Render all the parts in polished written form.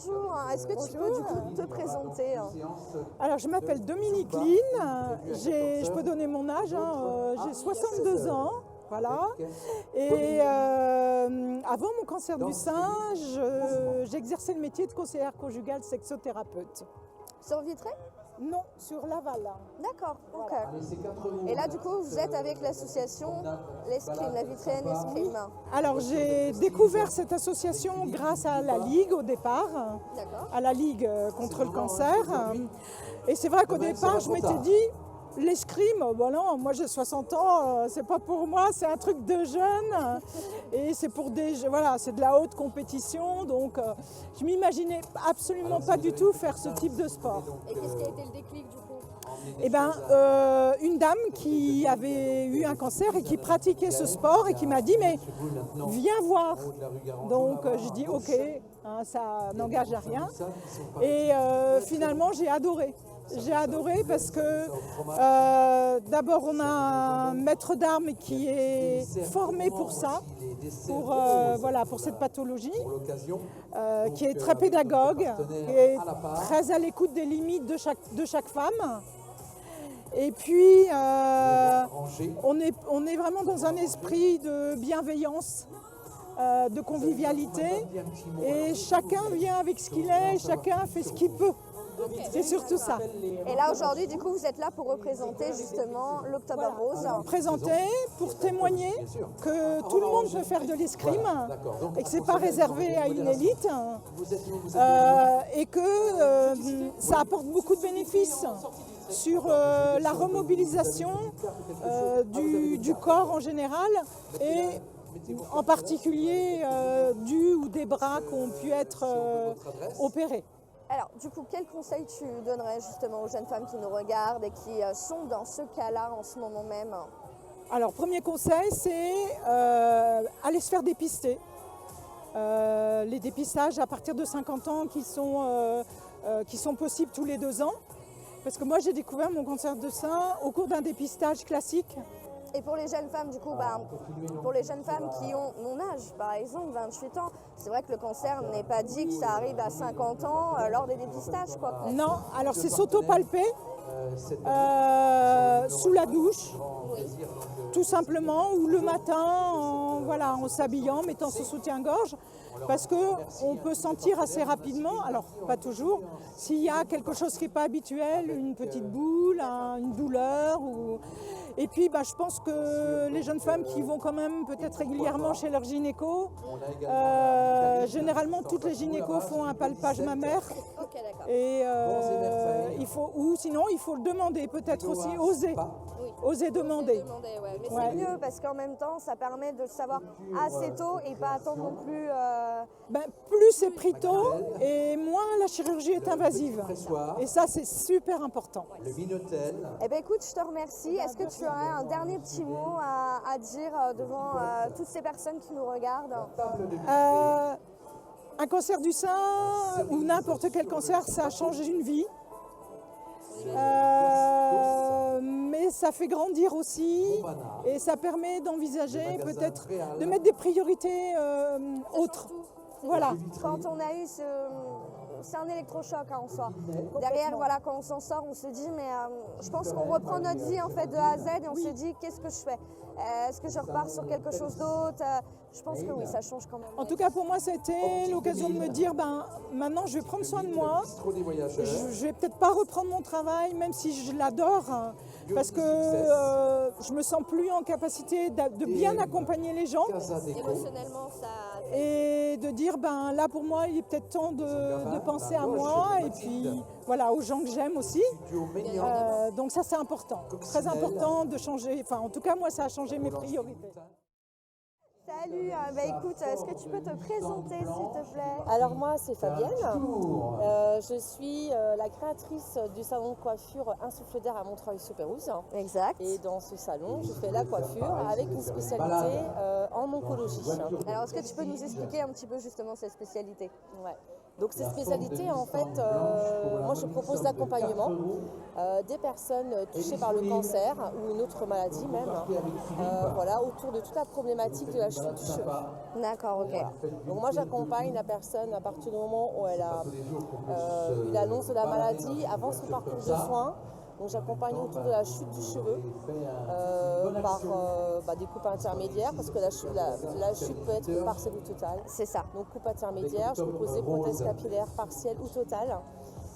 Bonjour, est-ce que tu peux du coup te présenter? Alors, je m'appelle Dominique Lynn, je peux donner mon âge, j'ai 62 ans, voilà. Et avant mon cancer du sein, j'exerçais le métier de conseillère conjugale sexothérapeute. Sur Vitré? Non, sur Laval. D'accord, ok. Et là, du coup, vous êtes avec l'association l'Escrime, la Vitraine Escrime. Alors, j'ai découvert cette association grâce à la Ligue au départ, D'accord. à la Ligue contre le cancer. Et c'est vrai qu'au départ, je m'étais dit, l'escrime, bon non, moi j'ai 60 ans, c'est pas pour moi, c'est un truc de jeune. Et c'est pour voilà, c'est de la haute compétition, donc je m'imaginais absolument pas du tout faire ce type de sport. Et qu'est-ce qui a été le déclic du coup? Eh ben, une dame qui avait eu un cancer et qui pratiquait ce sport et qui m'a dit mais viens voir. Donc je dis ok, hein, ça n'engage à rien. Et finalement j'ai adoré. J'ai adoré parce que d'abord on a un maître d'armes qui est formé pour ça, pour cette pathologie, qui est très pédagogue, qui est très à l'écoute des limites de chaque femme. Et puis on est vraiment dans un esprit de bienveillance, de convivialité, et chacun vient avec ce qu'il est, chacun fait ce qu'il peut. C'est surtout ça. Et là aujourd'hui, du coup, vous êtes là pour représenter justement l'Octobre Rose. Présenter, pour témoigner que tout le monde peut faire de l'escrime et que ce n'est pas réservé à une élite et que ça apporte beaucoup de bénéfices sur la remobilisation du corps en général et en particulier du ou des bras qui ont pu être opérés. Alors, du coup, quel conseil tu donnerais justement aux jeunes femmes qui nous regardent et qui sont dans ce cas-là en ce moment même? Alors, premier conseil, c'est aller se faire dépister. Les dépistages à partir de 50 ans qui sont possibles tous les 2 ans. Parce que moi, j'ai découvert mon cancer de sein au cours d'un dépistage classique. Et pour les jeunes femmes, du coup, pour les jeunes femmes qui ont mon âge, par exemple, 28 ans, c'est vrai que le cancer n'est pas dit que ça arrive à 50 ans lors des dépistages, quoi. Non, alors c'est s'auto-palper sous la douche, tout simplement, ou le matin, en s'habillant, mettant son soutien-gorge, parce qu'on peut sentir assez rapidement, alors pas toujours, s'il y a quelque chose qui n'est pas habituel, une petite boule, une douleur, Et puis je pense que les jeunes femmes qui vont quand même peut-être régulièrement chez leur gynéco, généralement toutes les gynécos font un palpage mammaire. Ok, d'accord. Et sinon il faut le demander, peut-être aussi oser demander. Ouais. Mais c'est mieux parce qu'en même temps ça permet de le savoir assez tôt et pas attendre non plus. Plus c'est pris tôt et moins la chirurgie est invasive. Et ça c'est super important. Le Minotel. Eh bien écoute, je te remercie. Est-ce que tu aurais un dernier petit mot à dire devant toutes ces personnes qui nous regardent? Un cancer du sein ou n'importe quel cancer, ça change une vie. Mais ça fait grandir aussi et ça permet d'envisager peut-être de mettre des priorités autres. Voilà. Quand on a eu c'est un électrochoc en soi. Derrière, voilà, quand on s'en sort, on se dit, mais je pense qu'on reprend notre vie en fait de A à Z et on se dit, qu'est-ce que je fais? Est-ce que je repars sur quelque chose d'autre? Je pense que oui, ça change quand même. En tout cas, pour moi, c'était l'occasion de me dire, maintenant, je vais prendre soin de moi. Je vais peut-être pas reprendre mon travail, même si je l'adore, hein, parce que je me sens plus en capacité de bien accompagner les gens. Émotionnellement, ça... Et de dire, là, pour moi, il est peut-être temps de penser à moi et puis, voilà, aux gens que j'aime aussi. Donc ça, c'est important. Très important de changer. Enfin, en tout cas, moi, ça a changé mes priorités. Salut, écoute, est-ce que tu peux te présenter s'il te plaît? Alors moi c'est Fabienne, je suis la créatrice du salon de coiffure Un Souffle d'air à Montreuil-sur-Pérouse. Exact. Et dans ce salon je fais la coiffure avec une spécialité en oncologie. Alors est-ce que tu peux nous expliquer un petit peu justement cette spécialité? Ouais. Donc cette spécialité en fait, moi je propose l'accompagnement des personnes touchées par le cancer ou une autre maladie même, voilà, autour de toute la problématique de la chute du cheveu. D'accord, ok. Donc moi j'accompagne la personne à partir du moment où elle a eu l'annonce de la maladie, avant son parcours de soins. Donc j'accompagne autour de la chute du cheveu par des coupes intermédiaires parce que la chute peut être partielle ou totale. C'est ça. Donc coupe intermédiaire, je propose des prothèses capillaires partielles ou totales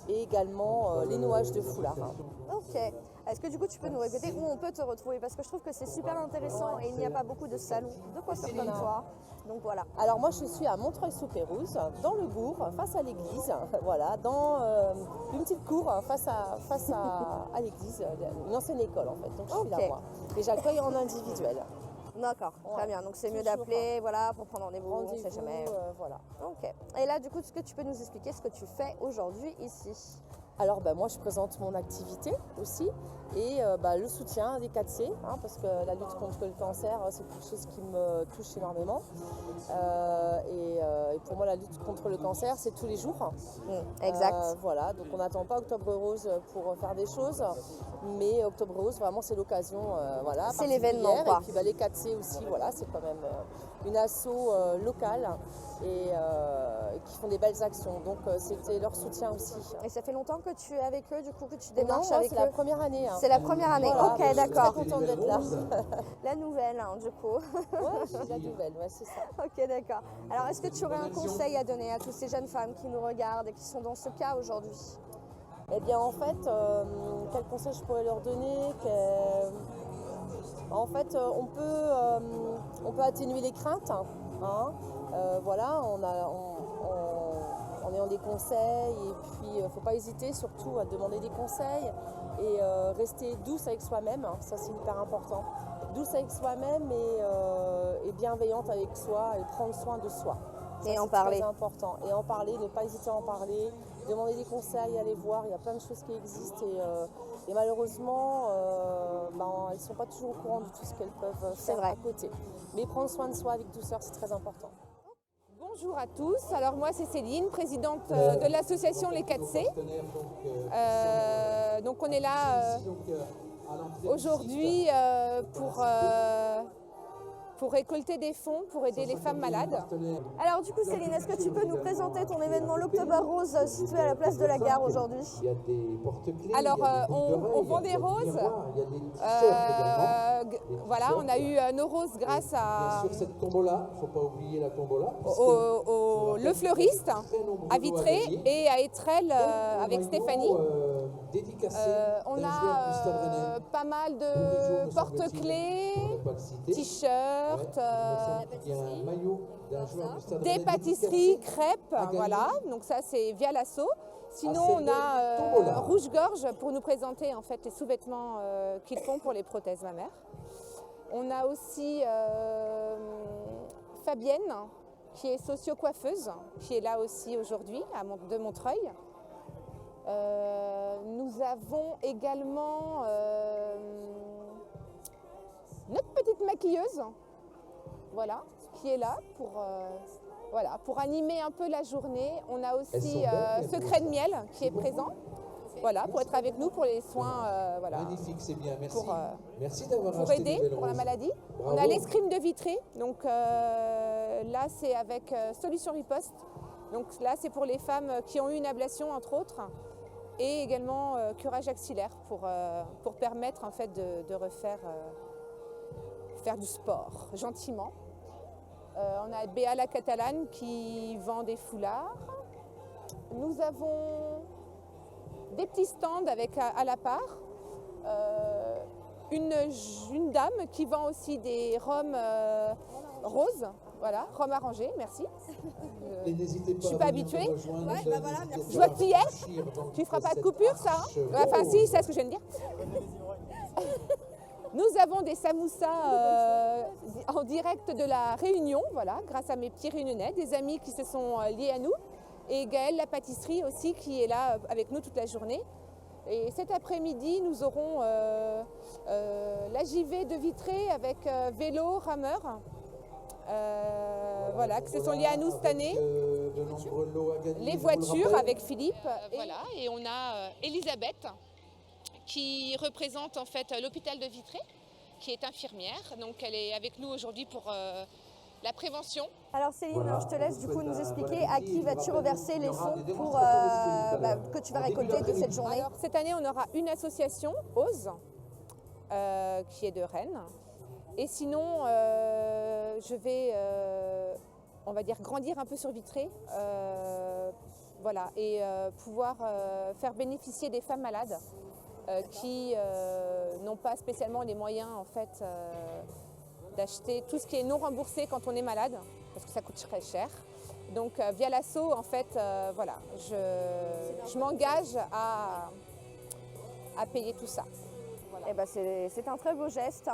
et également les nouages de foulard. Ok. Est-ce que du coup tu peux nous répéter où on peut te retrouver? Parce que je trouve que c'est super intéressant et il n'y a pas beaucoup de salons de coiffure comme toi. Donc voilà. Alors moi je suis à Montreuil-sous-Pérouse, dans le bourg, face à l'église, voilà, dans une petite cour face à l'église, une ancienne école en fait. Donc je suis là moi. Et j'accueille en individuel. D'accord, très bien. Donc c'est mieux d'appeler, voilà, pour prendre rendez-vous, on ne sait jamais. Voilà. Ok. Et là du coup, est-ce que tu peux nous expliquer ce que tu fais aujourd'hui ici? Alors moi je présente mon activité aussi et le soutien des 4C, parce que la lutte contre le cancer c'est quelque chose qui me touche énormément et pour moi la lutte contre le cancer c'est tous les jours. Exact. Voilà, donc on n'attend pas Octobre Rose pour faire des choses, mais Octobre Rose vraiment c'est l'occasion, voilà. C'est l'événement quoi. Et puis les 4C aussi, voilà, c'est quand même une asso locale et qui font des belles actions, donc c'était leur soutien aussi. Et ça fait longtemps que tu es avec eux, du coup, que tu démarches avec eux? C'est la première année. C'est la première année, voilà, ok, d'accord. Je suis très contente d'être là. La nouvelle, du coup. Ouais, je suis la nouvelle, ouais, c'est ça. Ok, d'accord. Alors, est-ce que tu aurais un conseil à donner à toutes ces jeunes femmes qui nous regardent et qui sont dans ce cas aujourd'hui? Eh bien, en fait, quel conseil je pourrais leur donner? En fait, on peut atténuer les craintes. Voilà, en ayant des conseils et puis il ne faut pas hésiter surtout à demander des conseils et rester douce avec soi-même, ça c'est hyper important. Douce avec soi-même et bienveillante avec soi et prendre soin de soi. Ça, et en parler. C'est très important. Et en parler, ne pas hésiter à en parler, demander des conseils, aller voir, il y a plein de choses qui existent et malheureusement elles ne sont pas toujours au courant de tout ce qu'elles peuvent faire à côté. Mais prendre soin de soi avec douceur, c'est très important. Bonjour à tous, alors moi c'est Céline, présidente de l'association Les 4C. Donc on est là aujourd'hui pour récolter des fonds pour aider les femmes malades. Alors du coup Céline, est-ce que tu peux nous présenter ton événement l'Octobre Rose situé à la place de la Gare aujourd'hui? Alors on vend des roses, voilà, on a eu nos roses grâce à sur cette tombola, il ne faut pas oublier la tombola. Le fleuriste à Vitré et à Étrelles avec Stéphanie. On a pas mal de porte-clés, t-shirts, des pâtisseries, crêpes, voilà, donc ça c'est via l'asso. Sinon on a Rouge-Gorge pour nous présenter en fait les sous-vêtements qu'ils font pour les prothèses mammaires. On a aussi Fabienne qui est socio-coiffeuse, qui est là aussi aujourd'hui de Montreuil. Nous avons également notre petite maquilleuse, voilà, qui est là Voilà, pour animer un peu la journée. On a Elles aussi sont belles, Secret de Miel qui est présent. Voilà, pour être avec nous pour les soins, voilà, Magnifique, c'est bien, merci. Pour, merci d'avoir pour acheté aider des belles pour la roses. maladie. Bravo. On a l'escrime de Vitré, donc là c'est avec Solution Riposte. Donc là c'est pour les femmes qui ont eu une ablation entre autres, et également curage axillaire pour permettre en fait de refaire faire du sport gentiment. On a Béa la Catalane qui vend des foulards. Nous avons des petits stands avec à la part. Une dame qui vend aussi des rhums roses, voilà, rhum arrangé, merci. Et n'hésitez pas Je suis à pas venir habituée. nous rejoindre, Ouais, bah voilà, n'hésitez merci. Je pas vois que tu y es. à franchir donc Tu feras pas de cette coupure, ça hein? arche Enfin si, rose. c'est ce que je viens de dire. Nous avons des samoussas en direct de la Réunion, voilà, grâce à mes petits Réunionnais, des amis qui se sont liés à nous. Et Gaëlle la pâtisserie aussi qui est là avec nous toute la journée. Et cet après-midi, nous auront la JV de Vitré avec vélo, rameur. Voilà, qui se sont liés à nous cette année. De nombreux lots à gagner, Les je vous le voitures rappelle. avec Philippe. Voilà, et on a Elisabeth qui représente en fait l'hôpital de Vitré, qui est infirmière. Donc elle est avec nous aujourd'hui pour la prévention. Alors Céline, Voilà, je te laisse on du vous coup souhaite nous un expliquer bon à appétit. qui Je vas-tu vous rappelle reverser qu'il y les aura fonds des pour, démonstrateurs de ski tout à l'heure. que tu vas En début récolter de cette d'après-midi. journée. Alors cette année, on aura une association, OSE, qui est de Rennes. Et sinon, je vais, on va dire, grandir un peu sur Vitré. Voilà, et pouvoir faire bénéficier des femmes malades qui n'ont pas spécialement les moyens en fait d'acheter tout ce qui est non remboursé quand on est malade, parce que ça coûte très cher. Donc via l'asso, en fait, voilà, je m'engage à payer tout ça. Voilà. Eh ben, c'est un très beau geste.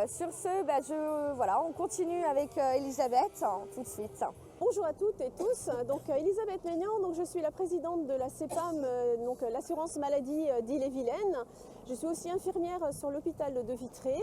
Sur ce, voilà, on continue avec Elisabeth tout de suite. Bonjour à toutes et tous, donc Elisabeth Maignan, donc je suis la présidente de la CEPAM, donc l'assurance maladie d'Ille-et-Vilaine. Je suis aussi infirmière sur l'hôpital de Vitré.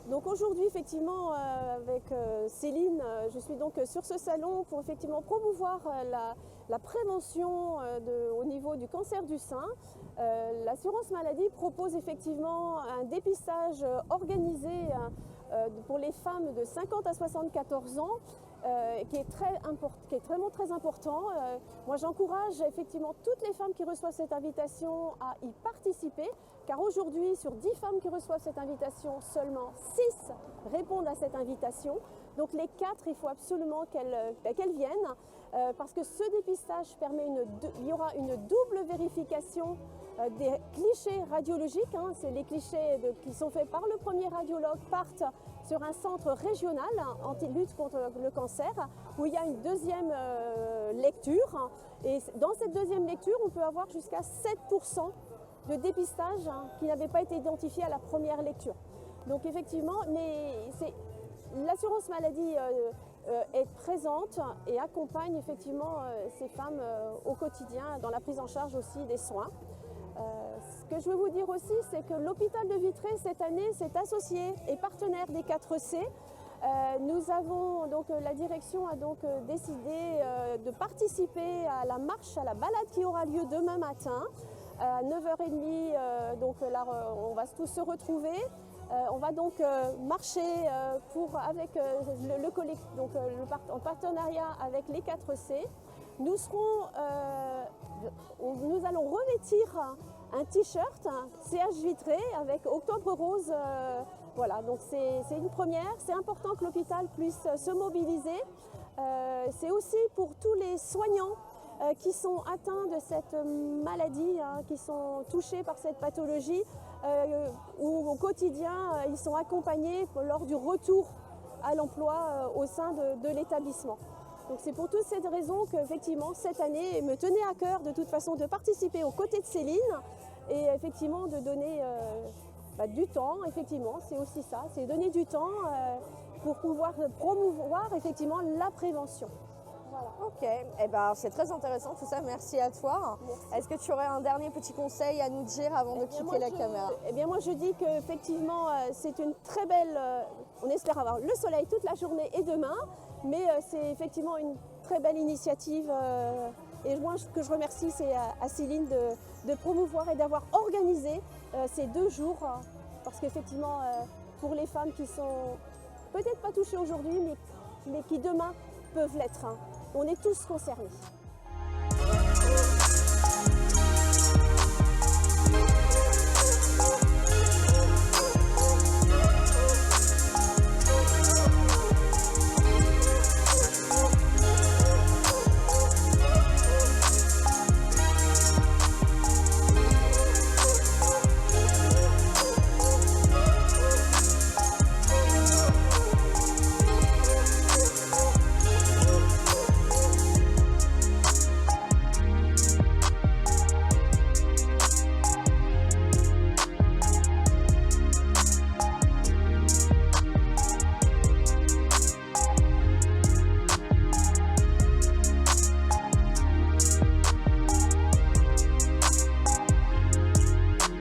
Donc aujourd'hui effectivement avec Céline, je suis donc sur ce salon pour effectivement promouvoir la prévention au niveau du cancer du sein. L'assurance maladie propose effectivement un dépistage organisé pour les femmes de 50 à 74 ans. Qui est vraiment très important. Moi, j'encourage effectivement toutes les femmes qui reçoivent cette invitation à y participer, car aujourd'hui, sur 10 femmes qui reçoivent cette invitation, seulement 6 répondent à cette invitation. Donc les 4, il faut absolument qu'elles viennent, parce que ce dépistage permet il y aura une double vérification des clichés radiologiques. C'est les clichés qui sont faits par le premier radiologue, partent sur un centre régional anti-lutte contre le cancer, où il y a une deuxième lecture. Et dans cette deuxième lecture, on peut avoir jusqu'à 7% de dépistage qui n'avait pas été identifié à la première lecture. Donc effectivement, l'assurance maladie est présente et accompagne effectivement ces femmes au quotidien dans la prise en charge aussi des soins. Ce que je veux vous dire aussi, c'est que l'hôpital de Vitré, cette année, s'est associé et partenaire des 4C. Nous avons, donc, la direction a donc décidé de participer à la marche, à la balade qui aura lieu demain matin. À 9h30, donc là, on va tous se retrouver. On va donc marcher avec en partenariat avec les 4C. Nous allons revêtir un t-shirt CH Vitré avec Octobre Rose. Voilà, donc c'est une première. C'est important que l'hôpital puisse se mobiliser. C'est aussi pour tous les soignants qui sont atteints de cette maladie, qui sont touchés par cette pathologie, où au quotidien ils sont accompagnés lors du retour à l'emploi au sein de l'établissement. Donc c'est pour toutes ces raisons qu'effectivement cette année me tenait à cœur de toute façon de participer aux côtés de Céline et effectivement de donner du temps, effectivement c'est aussi ça, c'est donner du temps pour pouvoir promouvoir effectivement la prévention. Voilà. Ok, eh ben, c'est très intéressant tout ça, merci à toi. Est-ce que tu aurais un dernier petit conseil à nous dire avant de quitter la caméra? Eh bien moi je dis qu'effectivement c'est une très belle, on espère avoir le soleil toute la journée et demain, mais c'est effectivement une très belle initiative. Et moi, ce que je remercie, c'est à Céline de promouvoir et d'avoir organisé ces 2 jours. Parce qu'effectivement, pour les femmes qui sont peut-être pas touchées aujourd'hui, mais qui demain peuvent l'être, on est tous concernés.